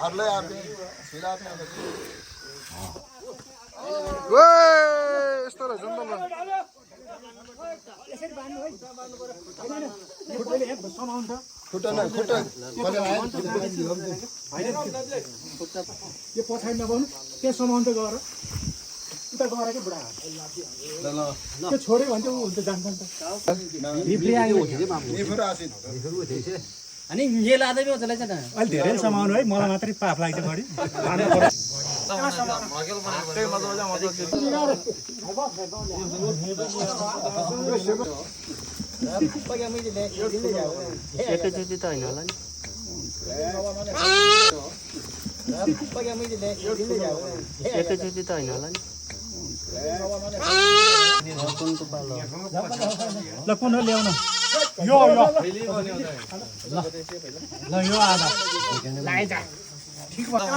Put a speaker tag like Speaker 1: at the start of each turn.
Speaker 1: हारले आपने सिला आपने
Speaker 2: ओए यस्तो रहेछ नि त
Speaker 3: यसरी बान्नु है खुट्टाले एक समाउनु त
Speaker 1: खुट्टा पहिले आयो
Speaker 3: यो पछाडि नबाउनु त्यो समाउनु त गएर उता गएर के बुढा त्यो छोड्यो भने चाहिँ ऊ हुन्छ जान्छ नि त
Speaker 1: फेरि आसिन
Speaker 4: अनि ये लादै भी चलाइछ न
Speaker 3: अहिले धेरै समाउनु है मलाई मात्रै पाप लाग्छ बढी
Speaker 4: एकैचोटि त होइन होला नि एकैचोटि त होइन होला नि
Speaker 3: ल कुन हो ल्याउन यो ल यो आधा ठीक भयो